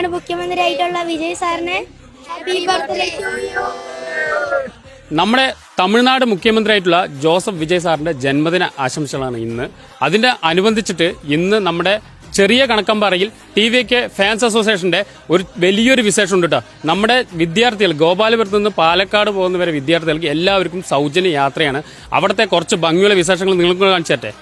തമിഴ്നാട് മുഖ്യമന്ത്രിയായിട്ടുള്ള വിജയ് സാറിനെ happy birthday to you. നമ്മുടെ Tamil Nadu മുഖ്യമന്ത്രിയായിട്ടുള്ള Joseph Vijay സാറിന്റെ ജന്മദിന ആശംസകളാണ് ഇന്ന്. അതിന്റെ അനുബന്ധിച്ചിട്ട് ഇന്ന് നമ്മുടെ ചെറിയ കണക്കമ്പാറയിൽ TVK ഫാൻസ് അസോസിയേഷന്റെ ഒരു വലിയൊരു വിശേഷം ഉണ്ട് കേട്ടോ. നമ്മുടെ വിദ്യാർത്ഥികൾ ഗോപാലപുരത്ത് നിന്ന് പാലക്കാട് പോകുന്നവരെ വിദ്യാർത്ഥികൾക്ക് എല്ലാവർക്കും സൗജന്യ യാത്രയാണ്. അവിടുത്തെ കുറച്ച് ഭംഗിയുള്ള വിശേഷങ്ങൾ നിങ്ങൾക്ക് കാണിച്ചേ.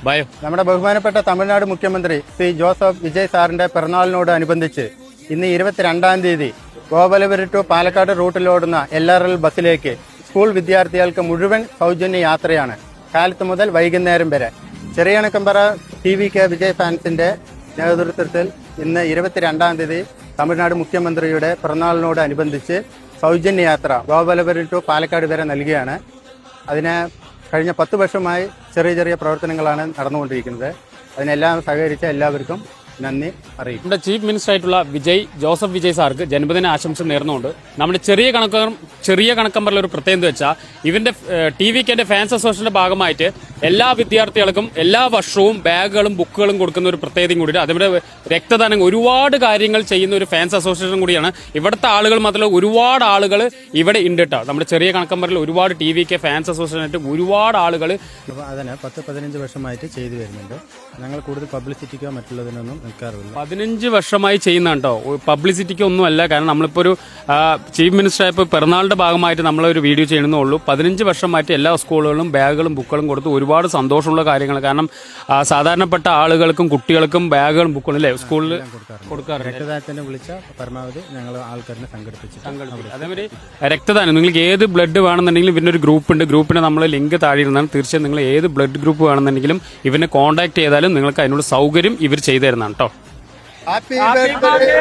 ബയോ. നമ്മുടെ ബഹുമാനപ്പെട്ട തമിഴ്നാട് മുഖ്യമന്ത്രി ശ്രീ ജോസഫ് വിജയ് സാറിന്റെ പിറന്നാളിനോട് അനുബന്ധിച്ച് ഇന്ന് 22-ാം തീയതി ഗോപാലപുരം ടു പാലക്കാട് റൂട്ടിലോടുന്ന LRL ബസ്സിലേക്ക് സ്കൂൾ വിദ്യാർത്ഥികൾക്ക് മുഴുവൻ സൗജന്യ യാത്രയാണ്. കാലത്ത് മുതൽ വൈകുന്നേരം വരെ. ചെറിയണക്കമ്പറ TVK വിജയ് ഫാൻസിന്റെ നേതൃത്വത്തിൽ ഇന്ന് 22-ാം തീയതി തമിഴ്നാട് മുഖ്യമന്ത്രിയുടെ പിറന്നാളിനോട് അനുബന്ധിച്ച് സൗജന്യ യാത്ര ഗോപാലപുരം ടു പാലക്കാട് വരെ നൽകുകയാണ്. അതിന് കഴിഞ്ഞ 10 വർഷമായി ചെറിയ പ്രവർത്തനങ്ങളാണ് നടന്നുകൊണ്ടിരിക്കുന്നത്. അതിനെല്ലാം സഹകരിച്ച എല്ലാവർക്കും നന്ദി അറിയിക്കും. നമ്മുടെ ചീഫ് മിനിസ്റ്റർ ആയിട്ടുള്ള ജോസഫ് വിജയ് സാർക്ക് ജന്മദിന ആശംസ നേർന്നുകൊണ്ട് നമ്മുടെ ചെറിയ കണക്കമ്പറിൽ ഒരു പ്രത്യേകത എന്ന് വെച്ചാൽ ഇവന്റെ TVKന്റെ ഫാൻസ് അസോസിയേഷന്റെ ഭാഗമായിട്ട് എല്ലാ വിദ്യാർത്ഥികൾക്കും എല്ലാ വർഷവും ബാഗുകളും ബുക്കുകളും കൊടുക്കുന്ന ഒരു പ്രത്യേകതയും കൂടി. അതേപോലെ രക്തദാനം ഒരുപാട് കാര്യങ്ങൾ ചെയ്യുന്ന ഒരു ഫാൻസ് അസോസിയേഷൻ കൂടിയാണ്. ഇവിടുത്തെ ആളുകൾ മാത്രമല്ല ഒരുപാട് ആളുകൾ ഇവിടെ ഉണ്ട് കേട്ടോ. നമ്മുടെ ചെറിയ കണക്കമ്പറിൽ ഒരുപാട് TVK ഫാൻസ് അസോസിയേഷനായിട്ട് ഒരുപാട് ആളുകൾ അതിന് 10-15 വർഷമായിട്ട് ചെയ്തു വരുന്നുണ്ട്. ഞങ്ങൾ കൂടുതൽ പബ്ലിസിറ്റിക്കോ മറ്റുള്ളതിനൊന്നും നിൽക്കാറില്ല. 15 വർഷമായി ചെയ്യുന്ന കേട്ടോ. പബ്ലിസിറ്റിക്ക് ഒന്നും അല്ല. കാരണം നമ്മളിപ്പോൾ ഒരു ചീഫ് മിനിസ്റ്റർ ആയപ്പോൾ പിറന്നാളിന്റെ ഭാഗമായിട്ട് നമ്മളൊരു വീഡിയോ ചെയ്യണമെന്നേ ഉള്ളൂ. 15 വർഷമായിട്ട് എല്ലാ സ്കൂളുകളും ബാഗുകളും ബുക്കുകളും കൊടുത്ത് ഒരുപാട് സന്തോഷമുള്ള കാര്യങ്ങൾ. കാരണം സാധാരണപ്പെട്ട ആളുകൾക്കും കുട്ടികൾക്കും ബാഗുകളും ബുക്കുകളും അല്ലേ സ്കൂളിൽ കൊടുക്കാറുണ്ട്. രക്തദാനത്തിന് വിളിച്ച പരമാവധി ഞങ്ങൾ ആൾക്കാരെ സംഘടിപ്പിച്ചു. അതേമാതിരി രക്തദാനം നിങ്ങൾക്ക് ഏത് ബ്ലഡ് വേണമെന്നുണ്ടെങ്കിലും ഇവരുടെ ഒരു ഗ്രൂപ്പ് ഉണ്ട്. ഗ്രൂപ്പിന് നമ്മൾ ലിങ്ക് താഴെ ഇരുന്നാൽ തീർച്ചയായും നിങ്ങൾ ഏത് ബ്ലഡ് ഗ്രൂപ്പ് വേണമെന്നുണ്ടെങ്കിലും ഇവനെ കോൺടാക്ട് ചെയ്താലും നിങ്ങൾക്ക് അതിനുള്ള സൗകര്യം ഇവർ ചെയ്തു തരുന്നതാണ് കേട്ടോ. Happy birthday